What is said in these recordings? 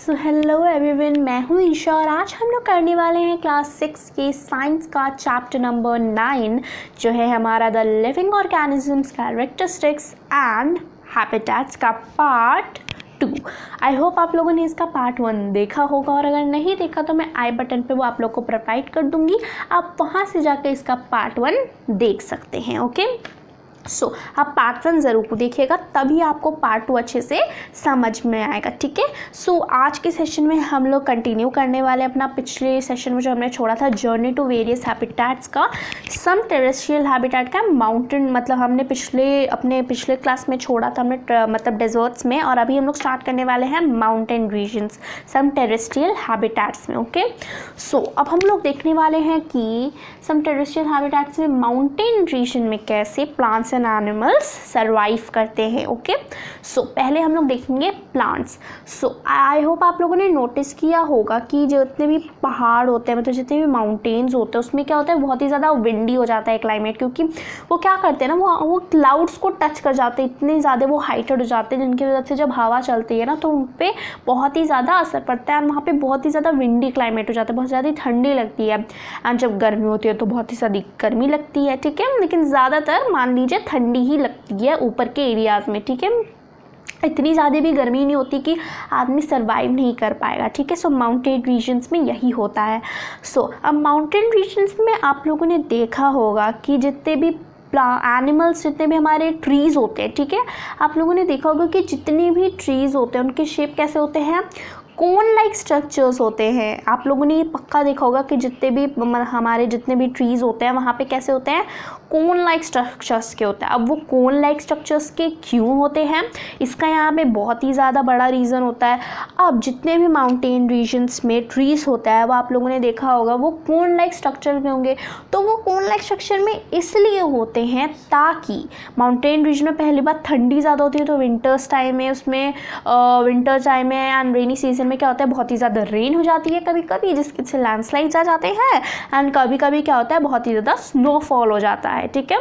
So hello everyone, मैं हूँ ईशा और आज हम लोग करने वाले हैं क्लास 6 के साइंस का चैप्टर नंबर 9 जो है हमारा the living organisms characteristics and habitats का पार्ट 2। आई होप आप लोगों ने इसका पार्ट 1 देखा होगा और अगर नहीं देखा तो मैं आई बटन पे वो आप लोग को प्रोवाइड कर दूंगी, आप वहाँ से जाकर इसका पार्ट 1 देख सकते हैं। ओके, सो आप पार्ट 1 ज़रूर देखिएगा, तभी आपको पार्ट 2 अच्छे से समझ में आएगा। ठीक है, सो आज के सेशन में हम लोग कंटिन्यू करने वाले अपना पिछले सेशन में जो हमने छोड़ा था जर्नी टू वेरियस हैबिटेट्स का, सम टेरेस्ट्रियल हैबिटेट का माउंटेन, मतलब हमने अपने पिछले क्लास में छोड़ा था हमने मतलब डेजर्ट्स में, और अभी हम लोग स्टार्ट करने वाले हैं माउंटेन रीजन्स सम टेरेस्ट्रियल हैबिटेट्स में। ओके, सो अब हम लोग देखने वाले हैं कि सम टेरेस्ट्रियल हैबिटेट्स में माउंटेन रीजन में कैसे प्लांट्स एंड एनिमल्स सर्वाइव करते हैं। ओके, सो पहले हम लोग देखेंगे प्लांट्स। सो आई होप आप लोगों ने नोटिस किया होगा कि जितने भी पहाड़ होते हैं, मतलब जितने भी माउंटेन्स होते हैं, उसमें क्या होता है, बहुत ही ज़्यादा विंडी हो जाता है क्लाइमेट, क्योंकि वो क्या करते हैं ना, वो क्लाउड्स को टच कर जाते हैं, इतने ज़्यादा वो हाइटेड हो जाते हैं, जिनकी वजह से जब हवा चलती है ना तो उन पर बहुत ही ज़्यादा असर पड़ता है और वहाँ पर बहुत ही ज़्यादा विंडी क्लाइमेट हो जाता है, बहुत ज़्यादा ठंडी लगती है। एंड जब गर्मी होती है तो बहुत ही ज़्यादा गर्मी लगती है। ठीक है, लेकिन ज़्यादातर मान लीजिए ठंडी ही लगती है ऊपर के एरियाज़ में। ठीक है, इतनी ज़्यादा भी गर्मी नहीं होती कि आदमी सर्वाइव नहीं कर पाएगा। ठीक है, सो माउंटेन रीजन्स में यही होता है। सो अब माउंटेन रीजन्स में आप लोगों ने देखा होगा कि जितने भी एनिमल्स, जितने भी हमारे ट्रीज़ होते हैं, ठीक है, आप लोगों ने देखा होगा कि जितने भी ट्रीज़ होते हैं उनके शेप कैसे होते हैं, कोन लाइक स्ट्रक्चर्स होते हैं। आप लोगों ने ये पक्का देखा होगा कि जितने भी हमारे जितने भी ट्रीज़ होते हैं वहाँ पे कैसे होते हैं, कोन लाइक स्ट्रक्चर्स के होते हैं। अब वो कोन लाइक स्ट्रक्चर्स के क्यों होते हैं, इसका यहाँ पे बहुत ही ज़्यादा बड़ा रीज़न होता है। अब जितने भी माउंटेन रीजन्स में ट्रीज़ होता है वो आप लोगों ने देखा होगा वो कोन लाइक स्ट्रक्चर में होंगे। तो वो कोन लाइक स्ट्रक्चर में इसलिए होते हैं ताकि माउंटेन रीजन में पहली बात ठंडी ज़्यादा होती है, तो विंटर्स टाइम में उसमें विंटर टाइम में एंड रेनी सीजन में क्या होता है, बहुत ही ज़्यादा रेन हो जाती है कभी कभी, जिससे लैंडस्लाइड्स आ जाते हैं, एंड कभी कभी क्या होता है, बहुत ही ज़्यादा स्नोफॉल हो जाता है। ठीक है,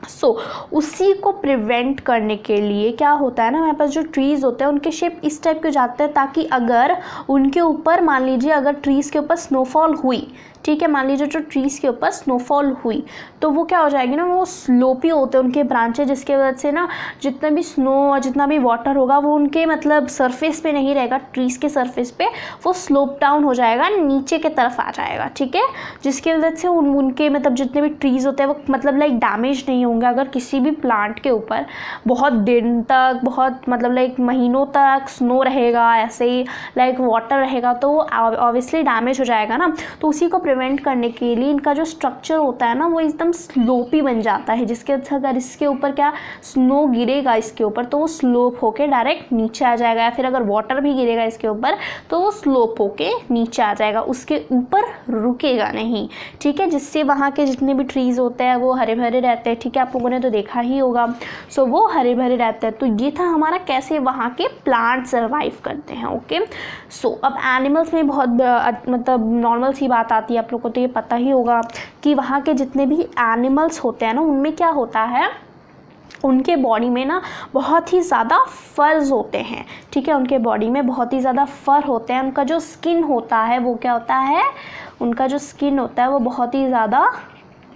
सो उसी को प्रिवेंट करने के लिए क्या होता है ना, हमारे पास जो ट्रीज़ होते हैं उनके शेप इस टाइप के हो जाते हैं ताकि अगर उनके ऊपर मान लीजिए अगर ट्रीज़ के ऊपर स्नोफॉल हुई, ठीक है, मान लीजिए जो ट्रीज़ के ऊपर स्नोफॉल हुई तो वो क्या हो जाएगी ना, वो स्लोपी होते हैं उनके ब्रांचेज, जिसकी वजह से ना जितना भी स्नो और जितना भी वाटर होगा वो उनके मतलब सरफेस पे नहीं रहेगा, ट्रीज़ के सरफेस पे वो स्लोप डाउन हो जाएगा, नीचे के तरफ आ जाएगा। ठीक है, जिसकी वजह से उनके मतलब जितने भी ट्रीज़ होते हैं वो मतलब लाइक डैमेज नहीं होंगे। अगर किसी भी प्लांट के ऊपर बहुत दिन तक, बहुत मतलब लाइक महीनों तक स्नो रहेगा, ऐसे ही लाइक वाटर रहेगा, तो ऑब्वियसली डैमेज हो जाएगा ना। तो उसी को प्रिवेंट करने के लिए इनका जो स्ट्रक्चर होता है ना वो एकदम स्लोपी बन जाता है, जिसके अगर इसके ऊपर क्या स्नो गिरेगा इसके ऊपर तो वो स्लोप होके डायरेक्ट नीचे आ जाएगा, या फिर अगर वाटर भी गिरेगा इसके ऊपर तो वो स्लोप होके नीचे आ जाएगा, उसके ऊपर रुकेगा नहीं। ठीक है, जिससे वहाँ के जितने भी ट्रीज़ होते हैं वो हरे भरे रहते हैं। ठीक है, आप लोगों ने तो देखा ही होगा, सो वो हरे भरे रहते हैं। तो ये था हमारा कैसे वहाँ के प्लांट सर्वाइव करते हैं। ओके, सो अब एनिमल्स में बहुत मतलब नॉर्मल सी बात आती है, आप लोग को तो ये पता ही होगा कि वहाँ के जितने भी एनिमल्स होते हैं ना उनमें क्या होता है, उनके बॉडी में ना बहुत ही ज़्यादा फर्स होते हैं। ठीक है, उनके बॉडी में बहुत ही ज़्यादा फर होते हैं। उनका जो स्किन होता है वो क्या होता है, उनका जो स्किन होता है वो बहुत ही ज़्यादा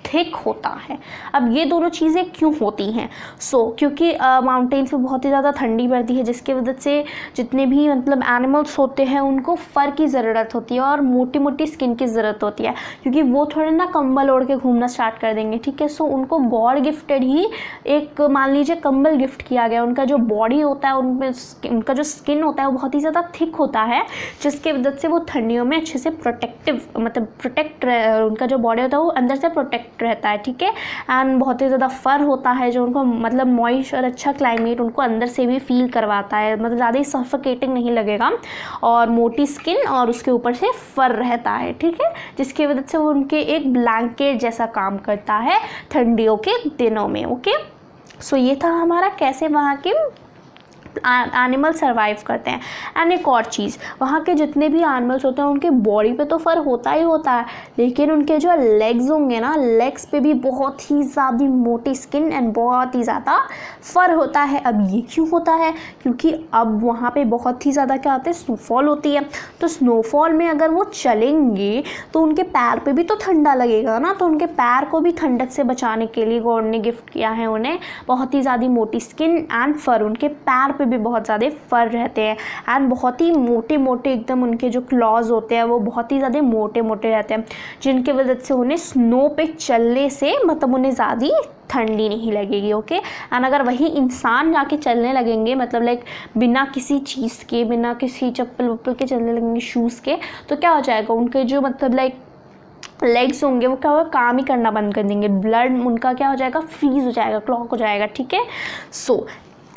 थिक होता है। अब ये दोनों चीज़ें क्यों होती हैं, क्योंकि माउंटेन्स में बहुत ही ज़्यादा ठंडी पड़ती है, जिसकी वजह से जितने भी मतलब एनिमल्स होते हैं उनको फ़र की ज़रूरत होती है और मोटी मोटी स्किन की ज़रूरत होती है, क्योंकि वो थोड़े ना कंबल ओढ़ के घूमना स्टार्ट कर देंगे। ठीक है, सो उनको गॉड गिफ्टेड ही एक मान लीजिए कंबल गिफ्ट किया गया। उनका जो बॉडी होता है उनमें उनका जो स्किन होता है वो बहुत ही ज़्यादा थिक होता है, जिसकी वजह से वो ठंडियों में अच्छे से उनका जो बॉडी होता है वो अंदर से प्रोटेक्ट रहता है। ठीक है, एंड बहुत ही ज़्यादा फर होता है जो उनको मतलब मॉइस्ट और अच्छा क्लाइमेट उनको अंदर से भी फील करवाता है, मतलब ज़्यादा ही सफोकेटिंग नहीं लगेगा, और मोटी स्किन और उसके ऊपर से फर रहता है। ठीक है, जिसकी वजह से वो उनके एक ब्लैंकेट जैसा काम करता है ठंडियों के दिनों में। ओके, सो ये था हमारा कैसे वहाँ के एनिमल सर्वाइव करते हैं। एंड एक और चीज़, वहाँ के जितने भी एनिमल्स होते हैं उनके बॉडी पे तो फर होता ही होता है, लेकिन उनके जो लेग्स होंगे ना, लेग्स पे भी बहुत ही ज़्यादा मोटी स्किन एंड बहुत ही ज़्यादा फर होता है। अब ये क्यों होता है? क्योंकि अब वहाँ पे बहुत ही ज़्यादा क्या होता है, स्नोफॉल होती है। तो स्नोफॉल में अगर वो चलेंगे तो उनके पैर पे भी तो ठंडा लगेगा ना, तो उनके पैर को भी ठंडक से बचाने के लिए गॉड ने गिफ्ट किया है उन्हें बहुत ही ज़्यादा मोटी स्किन एंड फर। उनके पैर पे भी बहुत ज़्यादा फर रहते हैं एंड बहुत ही मोटे मोटे एकदम उनके जो क्लॉज होते हैं वो बहुत ही ज़्यादा मोटे मोटे रहते हैं, जिनकी वजह से उन्हें स्नो पे चलने से मतलब उन्हें ज़्यादा ठंडी नहीं लगेगी। ओके, एंड अगर वही इंसान जाके चलने लगेंगे, मतलब लाइक बिना किसी चीज़ के, बिना किसी चप्पल वप्पल के चलने लगेंगे, शूज़ के, तो क्या हो जाएगा, उनके जो मतलब लाइक लेग्स होंगे वो क्या होगा, काम ही करना बंद कर देंगे, ब्लड उनका क्या हो जाएगा, फ्रीज हो जाएगा, क्लॉक हो जाएगा। ठीक है, सो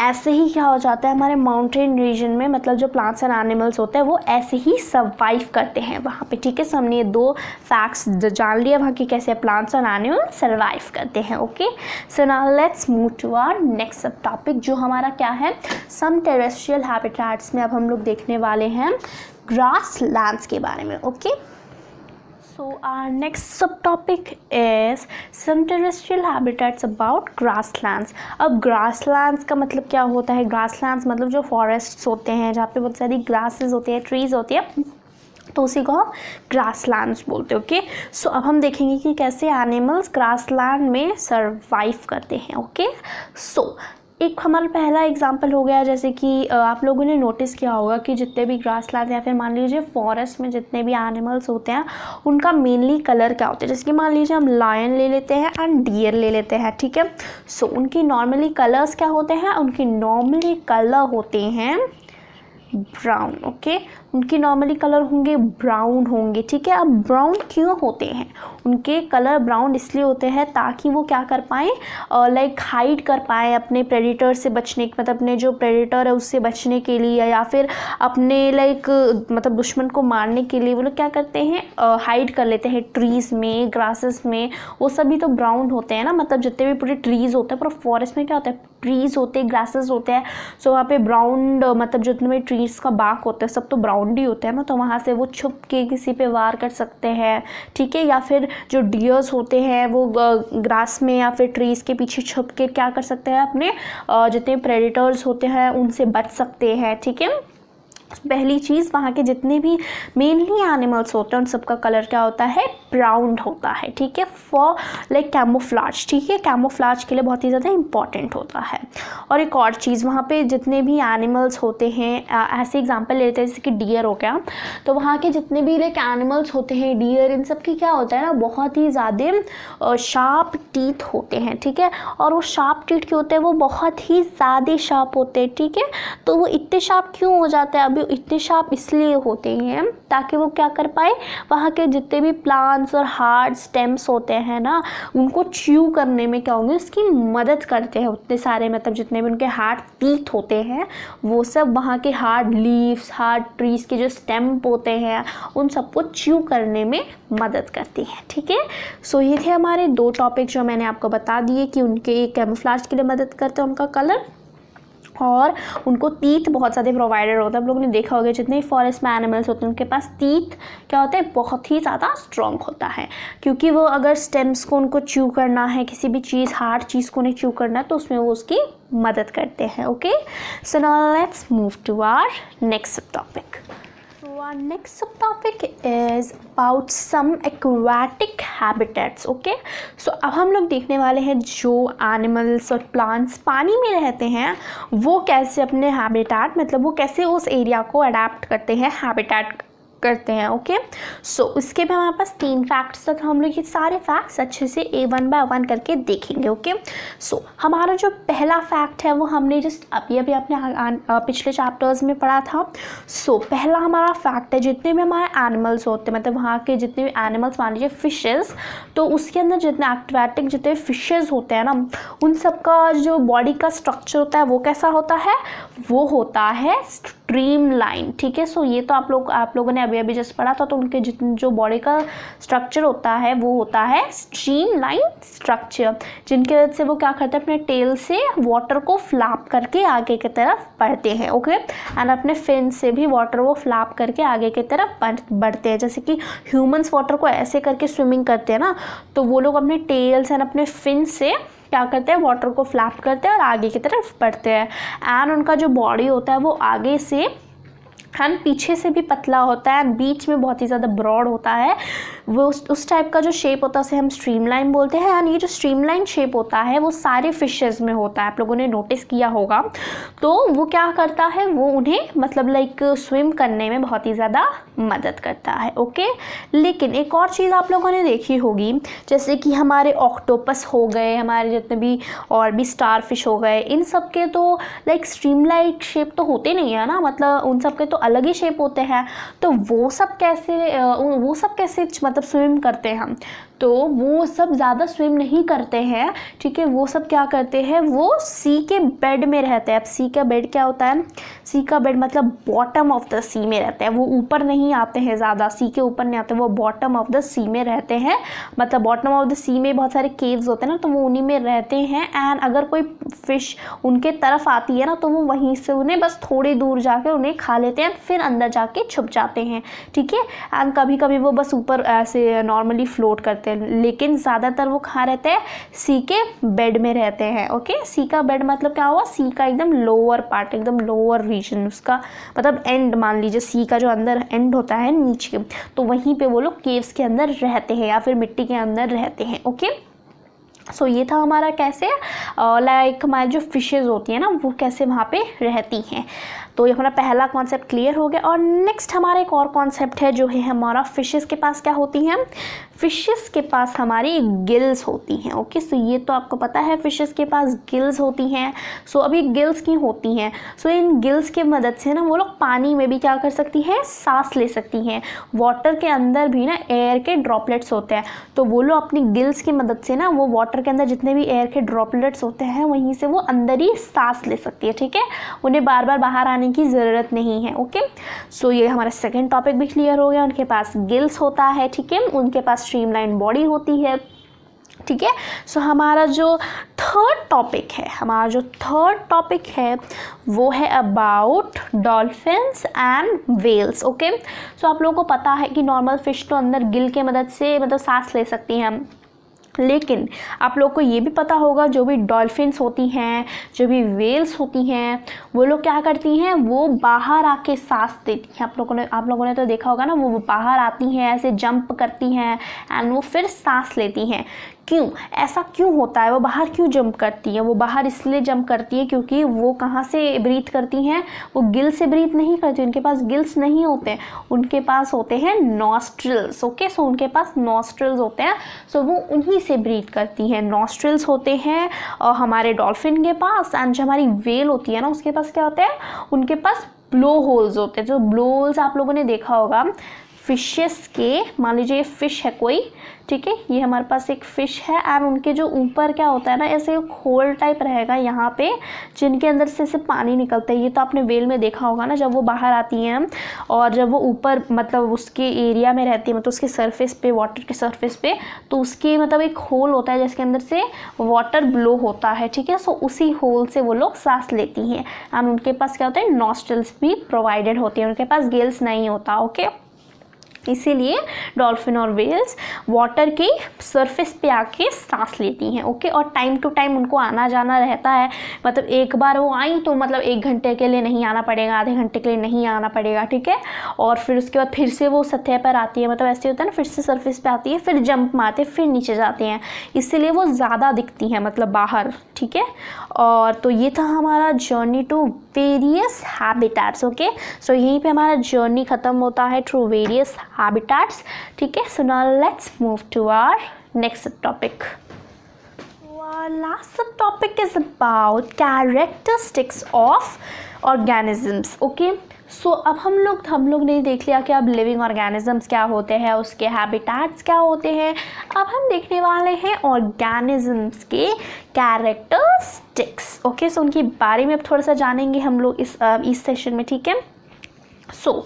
ऐसे ही क्या हो जाता है हमारे माउंटेन रीजन में, मतलब जो प्लांट्स एंड एनिमल्स होते हैं वो ऐसे ही सर्वाइव करते हैं वहाँ पे। ठीक है, सो हमने ये 2 फैक्ट्स जान लिया वहाँ की कैसे प्लांट्स एंड एनिमल्स सर्वाइव करते हैं। Okay, so now let's move to our next subtopic, जो हमारा क्या है, सम टेरेस्ट्रियल हैबिटेट्स में अब हम लोग देखने वाले हैं ग्रास लैंड्स के बारे में। Okay, so our next subtopic is some terrestrial habitats about grasslands। अब grasslands का मतलब क्या होता है? grasslands मतलब जो forests होते हैं जहाँ पे बहुत सारी grasses होती है, trees होती है, तो उसी को हम ग्रासलैंड्स बोलते हैं। ओके, सो अब हम देखेंगे कि कैसे एनिमल्स ग्रासलैंड में सर्वाइव करते हैं। ओके, सो एक हमारा पहला एग्जांपल हो गया, जैसे कि आप लोगों ने नोटिस किया होगा कि जितने भी ग्रासलैंड या फिर मान लीजिए फॉरेस्ट में जितने भी एनिमल्स होते हैं उनका मेनली कलर क्या होता है। जैसे कि मान लीजिए हम लायन ले लेते हैं एंड डियर ले लेते हैं। ठीक है, सो उनकी नॉर्मली कलर्स क्या होते हैं? उनकी नॉर्मली कलर होते हैं ब्राउन। ओके, उनकी नॉर्मली कलर होंगे ब्राउन होंगे। ठीक है, अब ब्राउन क्यों होते हैं? उनके कलर ब्राउन इसलिए होते हैं ताकि वो क्या कर पाएँ, लाइक हाइड कर पाएँ अपने प्रेडिटर से बचने, मतलब अपने जो प्रेडिटर है उससे बचने के लिए, या फिर अपने लाइक मतलब दुश्मन को मारने के लिए वो लोग क्या करते हैं, हाइड कर लेते हैं ट्रीज़ में, ग्रासेस में। वो सभी तो ब्राउन होते हैं ना, मतलब जितने भी पूरे ट्रीज़ होते हैं, पूरा फॉरेस्ट में क्या होता है, ट्रीज़ होते हैं, ग्रासेस होते हैं। सो वहाँ पे ब्राउन मतलब जितने भी ट्रीज़ का बाग होता है सब तो ब्राउन ही होते हैं ना, तो वहाँ से वो छुप के किसी पे वार कर सकते हैं। ठीक है, या फिर जो डियर्स होते हैं वो ग्रास में या फिर ट्रीज़ के पीछे छुप के क्या कर सकते हैं, अपने जितने प्रेडेटर्स होते हैं उनसे बच सकते हैं। ठीक है, पहली चीज़, वहाँ के जितने भी मेनली एनिमल्स होते हैं उन सबका कलर क्या होता है, ब्राउन होता है। ठीक है, फॉर लाइक कैमोफ्लाज। ठीक है, कैमोफ्लाज के लिए बहुत ही ज़्यादा इंपॉर्टेंट होता है। और एक और चीज़, वहाँ पे जितने भी एनिमल्स होते हैं, ऐसे एग्जांपल लेते हैं जैसे कि डियर हो गया, तो वहाँ के जितने भी लाइक एनिमल्स होते हैं, डियर, इन सब की क्या होता है ना, बहुत ही ज़्यादा शार्प टीथ होते हैं। ठीक है, और वो शार्प टीथ क्यों होते हैं, वो बहुत ही ज़्यादा शार्प होते हैं। ठीक है, तो वो इतने शार्प क्यों हो जाते हैं? इतने शार्प इसलिए होते हैं ताकि वो क्या कर पाए, वहाँ के जितने भी प्लांट्स और हार्ड स्टेम्स होते हैं ना, उनको च्यू करने में क्या होंगे, उसकी मदद करते हैं। उतने सारे मतलब जितने भी उनके हार्ड टीथ होते हैं वो सब वहाँ के हार्ड लीव्स, हार्ड ट्रीज के जो स्टेम्प होते हैं उन सबको च्यू करने में मदद करती है। ठीक है, सो ये थे हमारे 2 टॉपिक जो मैंने आपको बता दिए कि उनके कैमोफ्लेज के लिए मदद करते हैं उनका कलर, और उनको टीथ बहुत ज़्यादा प्रोवाइडेड होता है। आप लोगों ने देखा होगा जितने भी फॉरेस्ट में एनिमल्स होते हैं उनके पास टीथ क्या होता है, बहुत ही ज़्यादा स्ट्रॉन्ग होता है, क्योंकि वो अगर स्टेम्स को उनको च्यू करना है, किसी भी चीज़ हार्ड चीज़ को उन्हें च्यू करना है, तो उसमें वो उसकी मदद करते हैं। Okay, so now let's move to our next topic. Our next subtopic is about some aquatic habitats. Okay, so अब हम लोग देखने वाले हैं जो एनिमल्स और प्लांट्स पानी में रहते हैं वो कैसे अपने हैबिटेट, मतलब वो कैसे उस एरिया को अडेप्ट करते हैं, हैबिटेट करते हैं। ओके, सो उसके भी हमारे पास 3 फैक्ट्स तक हम लोग ये सारे फैक्ट्स अच्छे से वन बाय वन करके देखेंगे। ओके, सो हमारा जो पहला फैक्ट है वो हमने जस्ट अभी अपने पिछले चैप्टर्स में पढ़ा था। सो पहला हमारा फैक्ट है, जितने भी हमारे एनिमल्स होते हैं, मतलब वहाँ के जितने भी एनिमल्स, मान लीजिए फिशेज़, तो उसके अंदर जितने एक्वाटिक जितने फिशेज़ होते हैं ना, उन सब का जो बॉडी का स्ट्रक्चर होता है वो कैसा होता है, वो होता है स्ट्रीमलाइन, ठीक है। सो ये तो आप लोगों ने अभी अभी जस्ट पढ़ा था, तो उनके जितने जो बॉडी का स्ट्रक्चर होता है वो होता है स्ट्रीमलाइन स्ट्रक्चर, जिनके वजह से वो क्या करते हैं, अपने टेल से वाटर को फ्लैप करके आगे की तरफ बढ़ते हैं, ओके। एंड अपने फिन से भी वाटर वो फ्लैप करके आगे की तरफ बढ़ते हैं। जैसे कि ह्यूमंस वाटर को ऐसे करके स्विमिंग करते हैं ना, तो वो लोग अपने टेल्स एंड अपने फिन से क्या करते हैं, वाटर को फ्लैप करते हैं और आगे की तरफ बढ़ते हैं। एंड उनका जो बॉडी होता है वो आगे से एंड पीछे से भी पतला होता है एंड बीच में बहुत ही ज़्यादा ब्रॉड होता है। वो उस टाइप का जो शेप होता है उसे हम स्ट्रीमलाइन बोलते हैं। एंड ये जो स्ट्रीमलाइन शेप होता है वो सारे फिशेस में होता है, आप लोगों ने नोटिस किया होगा। तो वो क्या करता है, वो उन्हें मतलब लाइक स्विम करने में बहुत ही ज़्यादा मदद करता है, ओके। लेकिन एक और चीज़ आप लोगों ने देखी होगी, जैसे कि हमारे ऑक्टोपस हो गए, हमारे जितने भी और भी स्टार फिश हो गए, इन सब के तो लाइक स्ट्रीमलाइन शेप तो होते नहीं है ना, मतलब उन सब के तो अलग ही शेप होते हैं। तो वो सब कैसे मतलब स्विम करते हैं, तो वो सब ज़्यादा स्विम नहीं करते हैं, ठीक है। वो सब क्या करते हैं, वो सी के बेड में रहते हैं। अब सी का बेड क्या होता है, सी का बेड मतलब बॉटम ऑफ द सी में रहते हैं। वो ऊपर नहीं आते हैं ज़्यादा, सी के ऊपर नहीं आते, वो बॉटम ऑफ द सी में रहते हैं। मतलब बॉटम ऑफ द सी में बहुत सारे केव्स होते हैं ना, तो वो उन्हीं में रहते हैं। एंड अगर कोई फिश उनके तरफ आती है ना, तो वो वहीं से उन्हें बस थोड़ी दूर जाके उन्हें खा लेते हैं, फिर अंदर जाके छुप जाते हैं, ठीक है। एंड कभी कभी वो बस ऊपर ऐसे नॉर्मली फ्लोट करते हैं, लेकिन ज़्यादातर वो कहाँ रहते हैं, सी के बेड में रहते हैं, ओके। सी का बेड मतलब क्या हुआ, सी का एकदम लोअर पार्ट, एकदम लोअर रीजन, उसका मतलब एंड मान लीजिए, सी का जो अंदर एंड होता है नीचे, तो वहीं पे वो लोग केव्स के अंदर रहते हैं या फिर मिट्टी के अंदर रहते हैं, ओके। सो ये था हमारा कैसे लाइक हमारी जो फिशेज़ होती हैं ना वो कैसे वहाँ पे रहती हैं। तो ये हमारा पहला कॉन्सेप्ट क्लियर हो गया। और नेक्स्ट हमारा एक और कॉन्सेप्ट है जो है हमारा फिशेज़ के पास क्या होती हैं, फिशेस के पास हमारी गिल्स होती हैं, ओके। सो ये तो आपको पता है फिशेस के पास गिल्स होती हैं। सो अभी गिल्स क्यों होती हैं, सो इन गिल्स के मदद से ना वो लोग पानी में भी क्या कर सकती हैं, सांस ले सकती हैं। वाटर के अंदर भी ना एयर के ड्रॉपलेट्स होते हैं, तो वो लोग अपनी गिल्स की मदद से ना वो वाटर के अंदर जितने भी एयर के ड्रॉपलेट्स होते हैं वहीं से वो अंदर ही सांस ले सकती है, ठीक है। उन्हें बार बार बाहर आने की ज़रूरत नहीं है, ओके। सो ये हमारा सेकेंड टॉपिक भी क्लियर हो गया। उनके पास गिल्स होता है, ठीक है, उनके पास स्ट्रीमलाइन बॉडी होती है, ठीक है। सो हमारा जो थर्ड टॉपिक है वो है about dolphins and whales, okay. So आप लोगों को पता है कि नॉर्मल फिश तो अंदर गिल के मदद से मतलब सांस ले सकती हैं, लेकिन आप लोग को ये भी पता होगा जो भी डॉल्फिन्स होती हैं, जो भी वेल्स होती हैं, वो लोग क्या करती हैं, वो बाहर आके सांस देती हैं। आप लोगों ने तो देखा होगा ना, वो बाहर आती हैं, ऐसे जंप करती हैं एंड वो फिर सांस लेती हैं। क्यों ऐसा क्यों होता है, वो बाहर क्यों जंप करती हैं, वो बाहर इसलिए जंप करती है क्योंकि वो कहाँ से ब्रीथ करती हैं, वो गिल से ब्रीथ नहीं करती, उनके पास गिल्स नहीं होते, उनके पास होते हैं नॉस्ट्रिल्स, ओके। सो उनके पास नॉस्ट्रिल्स होते हैं, सो वो उन्हीं से ब्रीथ करती हैं। नॉस्ट्रिल्स होते हैं और हमारे डॉल्फिन के पास, एंड जो हमारी वेल होती है ना उसके पास क्या होता है, उनके पास ब्लो होल्स होते हैं। जो ब्लो होल्स आप लोगों ने देखा होगा फिशेस के, मान लीजिए ये फिश है कोई, ठीक है, ये हमारे पास एक फ़िश है एंड उनके जो ऊपर क्या होता है ना, ऐसे एक होल टाइप रहेगा यहाँ पे, जिनके अंदर से पानी निकलता है। ये तो आपने वेल में देखा होगा ना, जब वो बाहर आती हैं और जब वो ऊपर मतलब उसके एरिया में रहती है, मतलब उसके सरफेस पे, वाटर के सरफेस पे, तो उसके मतलब एक होल होता है जिसके अंदर से वाटर ब्लो होता है, ठीक है। सो उसी होल से वो लोग सांस लेती हैं एंड उनके पास क्या होता है, नॉस्ट्रल्स भी प्रोवाइडेड होती है, उनके पास गिल्स नहीं होता, ओके। इसीलिए डॉल्फिन और वेल्स वाटर के सरफेस पे आके सांस लेती हैं, ओके। और टाइम टू टाइम उनको आना जाना रहता है, मतलब एक बार वो आई तो मतलब 1 घंटे के लिए नहीं आना पड़ेगा, आधे घंटे के लिए नहीं आना पड़ेगा, ठीक है। और फिर उसके बाद फिर से वो सतह पर आती है, मतलब ऐसे होता है ना, फिर से सरफेस पे आती है, फिर जंप मारते, फिर नीचे जाते हैं, इसीलिए वो ज़्यादा दिखती हैं मतलब बाहर, ठीक है। और तो ये था हमारा journey to various habitats, okay. So यहीं पे हमारा जर्नी ख़त्म होता है थ्रू वेरियस habitats, ठीक है। So now let's move to our next subtopic. Our last subtopic is about characteristics of organisms, okay. So अब हम लोग ने देख लिया कि अब लिविंग ऑर्गेनिजम्स क्या होते हैं, उसके हैबिटेट्स क्या होते हैं। अब हम देखने वाले हैं ऑर्गेनिजम्स के कैरेक्टरिस्टिक्स, ओके। सो उनके बारे में अब थोड़ा सा जानेंगे हम लोग इस सेशन में, ठीक है। सो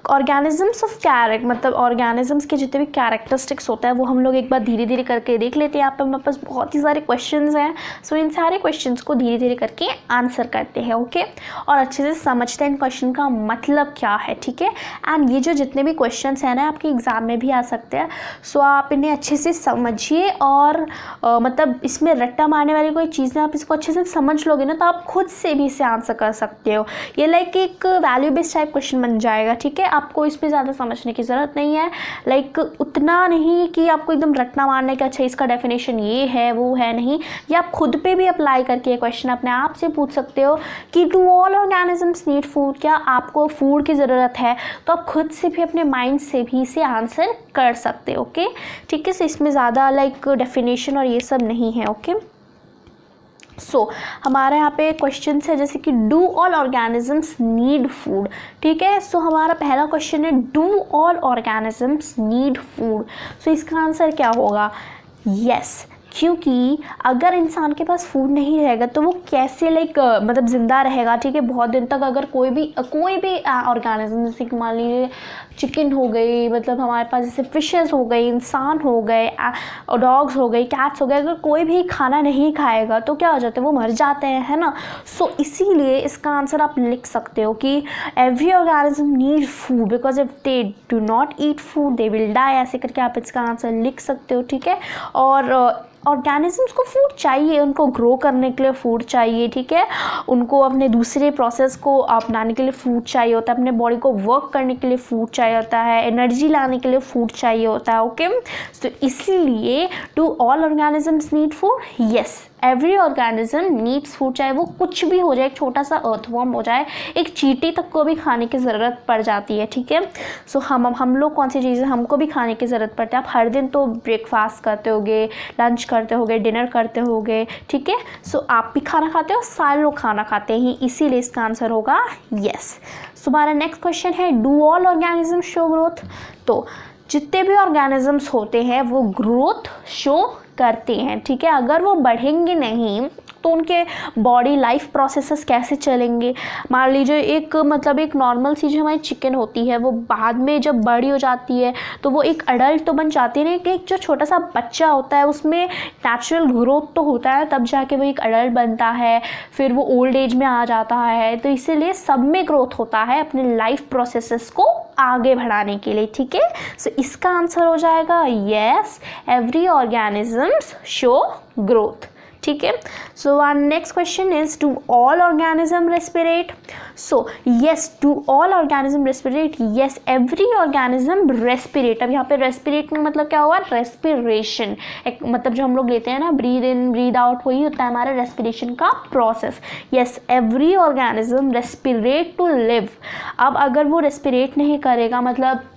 ऑर्गेनिजम्स ऑफ कैरेक्ट मतलब ऑर्गेनिजम्स के जितने भी कैरेक्टरिस्टिक्स होता है वो हम लोग एक बार धीरे धीरे करके देख लेते हैं। यहाँ पे हमारे पास बहुत ही सारे क्वेश्चंस हैं, सो इन सारे क्वेश्चंस को धीरे धीरे करके आंसर करते हैं, ओके, और अच्छे से समझते हैं इन क्वेश्चन का मतलब क्या है, ठीक है। एंड ये जो जितने भी क्वेश्चंस हैं ना आपके एग्ज़ाम में भी आ सकते हैं, सो आप इन्हें अच्छे से समझिए और मतलब इसमें रट्टा मारने वाली कोई चीज़ नहीं, आप इसको अच्छे से समझ लोगे ना तो आप खुद से भी इसे आंसर कर सकते हो। ये लाइक एक वैल्यू बेस्ड टाइप क्वेश्चन बन जाएगा, ठीक है। आपको इस पर ज़्यादा समझने की ज़रूरत नहीं है, लाइक उतना नहीं कि आपको एकदम रटना मारने का अच्छा इसका डेफिनेशन ये है वो है, नहीं। ये आप खुद पे भी अप्लाई करके ये क्वेश्चन अपने आप से पूछ सकते हो कि do all organisms need food, क्या आपको फूड की ज़रूरत है, तो आप खुद से भी अपने माइंड से भी इसे आंसर कर सकते हो, ओके, ठीक है। सो इसमें ज़्यादा लाइक डेफिनेशन और ये सब नहीं है, ओके। सो हमारे यहाँ पे क्वेश्चन है जैसे कि do all organisms need food, ठीक है। सो हमारा पहला क्वेश्चन है do all organisms need food. So इसका आंसर क्या होगा? यस, क्योंकि अगर इंसान के पास फूड नहीं रहेगा तो वो कैसे लाइक मतलब ज़िंदा रहेगा, ठीक है, बहुत दिन तक। अगर कोई भी ऑर्गेनिज्म जैसे कि मान लीजिए चिकन हो गई, मतलब हमारे पास जैसे फिशेस हो गई, इंसान हो गए, डॉग्स हो गई, कैट्स हो गए, अगर कोई भी खाना नहीं खाएगा तो क्या हो जाता है, वो मर जाते हैं, है ना। सो इसीलिए इसका आंसर आप लिख सकते हो कि every organism need food because if they do not eat food they will die, ऐसे करके आप इसका आंसर लिख सकते हो, ठीक है। और ऑर्गेनिजम्स को फूड चाहिए, उनको ग्रो करने के लिए फूड चाहिए, ठीक है, उनको अपने दूसरे प्रोसेस को अपनाने के लिए फूड चाहिए होता है, अपने बॉडी को वर्क करने के लिए फूड चाहिए होता है, एनर्जी लाने के लिए फूड चाहिए होता है, ओके। तो इसीलिए do all organisms need food? Yes, every organism needs food, चाहे वो कुछ भी हो जाए, एक छोटा सा अर्थवॉर्म हो जाए, एक चींटी तक को भी खाने की ज़रूरत पड़ जाती है, ठीक है। सो हम लोग कौन सी चीज़ें हमको भी खाने की ज़रूरत पड़ती है। आप हर दिन तो ब्रेकफास्ट करते होगे, लंच करते होगे, डिनर करते होगे, ठीक है। सो आप भी खाना खाते हो, सारे लोग खाना खाते हैं, इसीलिए इसका आंसर होगा यस। सो हमारा नेक्स्ट क्वेश्चन है do all organism show growth? तो जितने भी ऑर्गेनिजम्स होते हैं वो ग्रोथ शो करते हैं, ठीक है। अगर वो बढ़ेंगे नहीं तो उनके बॉडी लाइफ प्रोसेसेस कैसे चलेंगे? मान लीजिए एक मतलब एक नॉर्मल सी जो हमारी चिकन होती है वो बाद में जब बड़ी हो जाती है तो वो एक अडल्ट तो बन जाती है, कि एक जो छोटा सा बच्चा होता है उसमें नेचुरल ग्रोथ तो होता है, तब जाके वो एक अडल्ट बनता है, फिर वो ओल्ड एज में आ जाता है। तो इसीलिए सब में ग्रोथ होता है अपने लाइफ प्रोसेसेस को आगे बढ़ाने के लिए, ठीक है। सो इसका आंसर हो जाएगा yes, every organisms show growth, ठीक है। So our next question is do all organism respirate? So yes, do all organism respirate? Yes, every organism respirate. अब यहाँ पे रेस्पिरेट में मतलब क्या हुआ? रेस्पिरेशन, एक मतलब जो हम लोग लेते हैं ना ब्रीद इन ब्रीद आउट, वही होता है हमारा रेस्पिरेशन का process. Yes, every organism respirate to live. अब अगर वो रेस्पिरेट नहीं करेगा, मतलब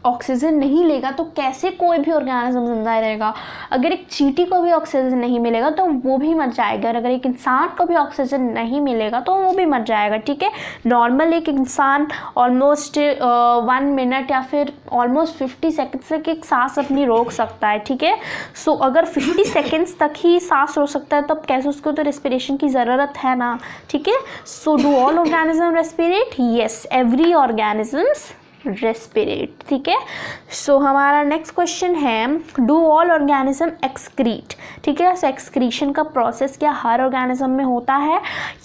ऑक्सीजन नहीं लेगा, तो कैसे कोई भी ऑर्गेनिज्म जिंदा रहेगा? अगर एक चींटी को भी ऑक्सीजन नहीं मिलेगा तो वो भी मर जाएगा, और अगर एक इंसान को भी ऑक्सीजन नहीं मिलेगा तो वो भी मर जाएगा, ठीक है। नॉर्मल एक इंसान ऑलमोस्ट 1 मिनट या फिर ऑलमोस्ट 50 सेकेंड्स तक एक सांस अपनी रोक सकता है, ठीक है। सो अगर 50 सेकेंड्स तक ही सांस रोक सकता है तब कैसे उसको तो रेस्पिरेशन की ज़रूरत है ना, ठीक है। So do all organism respirate? Yes, every organisms रेस्पिरेट, ठीक है। सो हमारा नेक्स्ट क्वेश्चन है डू ऑल ऑर्गेनिज्म एक्सक्रीट? ठीक है। सो एक्सक्रीशन का प्रोसेस क्या हर ऑर्गेनिज्म में होता है?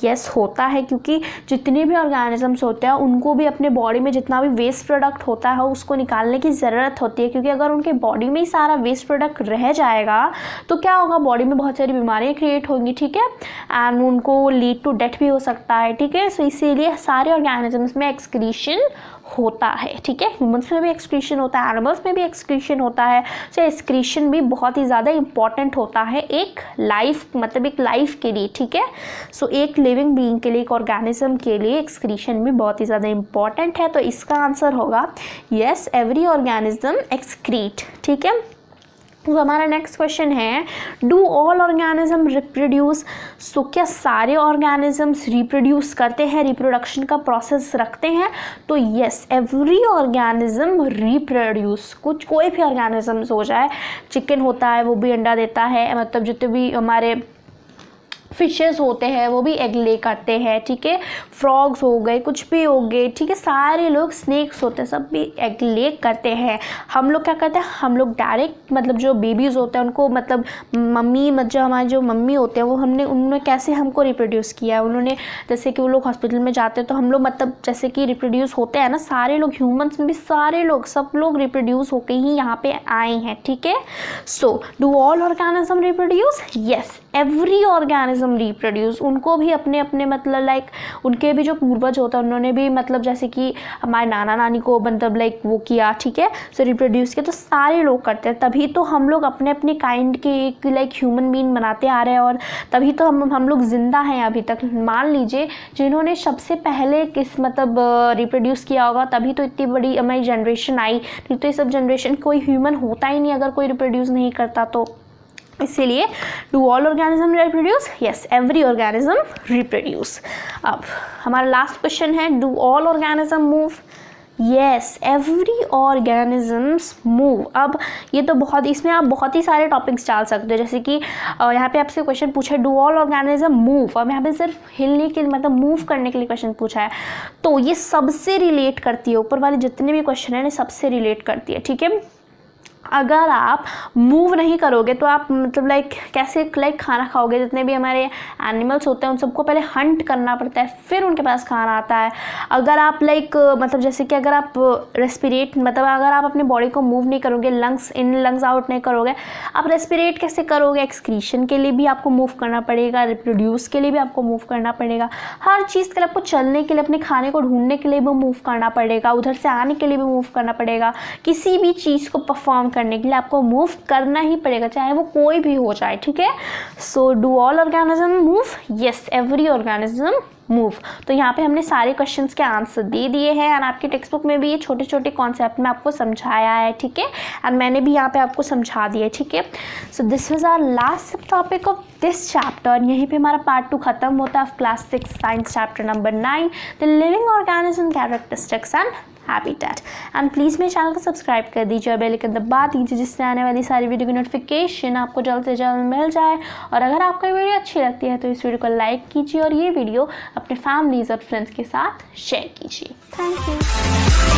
यस, होता है, क्योंकि जितने भी ऑर्गेनिजम्स होते हैं उनको भी अपने बॉडी में जितना भी वेस्ट प्रोडक्ट होता है उसको निकालने की ज़रूरत होती है, क्योंकि अगर उनके बॉडी में ही सारा वेस्ट प्रोडक्ट रह जाएगा तो क्या होगा, बॉडी में बहुत सारी बीमारियाँ क्रिएट होंगी, ठीक है, एंड उनको लीड टू डेथ भी हो सकता है, ठीक है। सो इसीलिए सारे ऑर्गेनिजम्स में एक्सक्रीशन होता है, ठीक है। ह्यूमंस में भी एक्सक्रीशन होता है, एनिमल्स में भी एक्सक्रीशन होता है। सो एक्सक्रीशन भी बहुत ही ज़्यादा इंपॉर्टेंट होता है एक लाइफ, मतलब एक लाइफ के लिए, ठीक है। सो एक लिविंग बीइंग के लिए, एक ऑर्गेनिज्म के लिए एक्सक्रीशन भी बहुत ही ज़्यादा इंपॉर्टेंट है। तो इसका आंसर होगा यस, एवरी ऑर्गेनिज्म एक्सक्रीट, ठीक है। तो हमारा नेक्स्ट क्वेश्चन है डू ऑल ऑर्गेनिज्म रिप्रोड्यूस? सो क्या सारे ऑर्गेनिजम्स रिप्रोड्यूस करते हैं, रिप्रोडक्शन का प्रोसेस रखते हैं? तो यस, एवरी ऑर्गेनिज्म रिप्रोड्यूस। कुछ कोई भी ऑर्गेनिजम्स हो जाए, चिकन होता है वो भी अंडा देता है, मतलब जितने भी हमारे फिशेस होते हैं वो भी एग ले करते हैं, ठीक है, फ्रॉग्स हो गए, कुछ भी हो गए, ठीक है, सारे लोग, स्नेक्स होते हैं सब भी एग ले करते हैं। हम लोग क्या करते हैं, हम लोग डायरेक्ट मतलब जो बेबीज़ होते हैं उनको मतलब मम्मी जो हमारे जो मम्मी होते हैं वो उन्होंने कैसे हमको रिप्रोड्यूस किया है, उन्होंने जैसे कि वो लोग हॉस्पिटल में जाते हैं तो हम लोग मतलब जैसे कि रिप्रोड्यूस होते हैं ना, सारे लोग ह्यूमंस में भी सारे लोग सब लोग रिप्रोड्यूस होके ही यहाँ पे आए हैं, ठीक है। So do all organism reproduce? Yes, every organism reproduce. उनको भी अपने अपने मतलब लाइक उनके भी जो पूर्वज होता है उन्होंने भी मतलब जैसे कि हमारे नाना नानी को मतलब लाइक वो किया, ठीक है, सो रिप्रोड्यूस किया, तो सारे लोग करते हैं, तभी तो हम लोग अपने अपने काइंड के एक लाइक ह्यूमन बीइंग बनाते आ रहे हैं और तभी तो हम लोग जिंदा हैं अभी तक। मान लीजिए जिन्होंने सबसे पहले किस मतलब रिप्रोड्यूस किया होगा तभी तो इतनी बड़ी हमारी जनरेशन आई, नहीं तो ये सब जनरेशन कोई ह्यूमन होता ही नहीं अगर कोई रिप्रोड्यूस नहीं करता तो। इसीलिए do all organism reproduce? Yes, every organism reproduce. अब हमारा लास्ट क्वेश्चन है, do all organism move? Yes, every organisms move. अब ये तो बहुत, इसमें आप बहुत ही सारे टॉपिक्स डाल सकते हो, जैसे कि यहाँ पे आपसे क्वेश्चन पूछा है डू ऑल ऑर्गेनिज्म मूव, अब यहाँ पे सिर्फ हिलने के मतलब मूव करने के लिए क्वेश्चन पूछा है, तो ये सबसे रिलेट करती है, ऊपर वाले जितने भी क्वेश्चन है सबसे रिलेट करती है, ठीक है। अगर आप मूव नहीं करोगे तो आप मतलब लाइक कैसे लाइक खाना खाओगे? जितने भी हमारे एनिमल्स होते हैं उन सबको पहले हंट करना पड़ता है फिर उनके पास खाना आता है। अगर आप लाइक मतलब जैसे कि अगर आप रेस्पिरेट मतलब अगर आप अपने बॉडी को मूव नहीं करोगे, लंग्स इन लंग्स आउट नहीं करोगे, आप रेस्पिरेट कैसे करोगे? एक्सक्रीशन के लिए भी आपको मूव करना पड़ेगा, रिप्रोड्यूस के लिए भी आपको मूव करना पड़ेगा, हर चीज़ के लिए आपको चलने के लिए, अपने खाने को ढूंढने के लिए भी मूव करना पड़ेगा, उधर से आने के लिए भी मूव करना पड़ेगा, किसी भी चीज़ को परफॉर्म करने के लिए आपको मूव करना ही पड़ेगा, चाहे वो कोई भी हो जाए, ठीक है। So do all organism move? Yes, every organism move. तो यहाँ पे हमने सारे क्वेश्चंस के आंसर दे दिए हैं और आपकी टेक्स्ट बुक में भी ये छोटे छोटे कॉन्सेप्ट में आपको समझाया है, ठीक है, और मैंने भी यहाँ पे आपको समझा दिया है, ठीक है। So this was our last topic of this chapter. यहीं पे हमारा पार्ट 2 खत्म होता है class 6 science chapter number 9, the living organism characteristics and habitat. And please मेरे चैनल को सब्सक्राइब कर दीजिए और बेल आइकन दबा दीजिए जिससे आने वाली सारी वीडियो की नोटिफिकेशन आपको जल्द से जल्द मिल जाए। और अगर आपको ये वीडियो अच्छी लगती है तो इस वीडियो को लाइक कीजिए और ये वीडियो अपने फैमिलीज़ और फ्रेंड्स के साथ शेयर कीजिए। Thank you.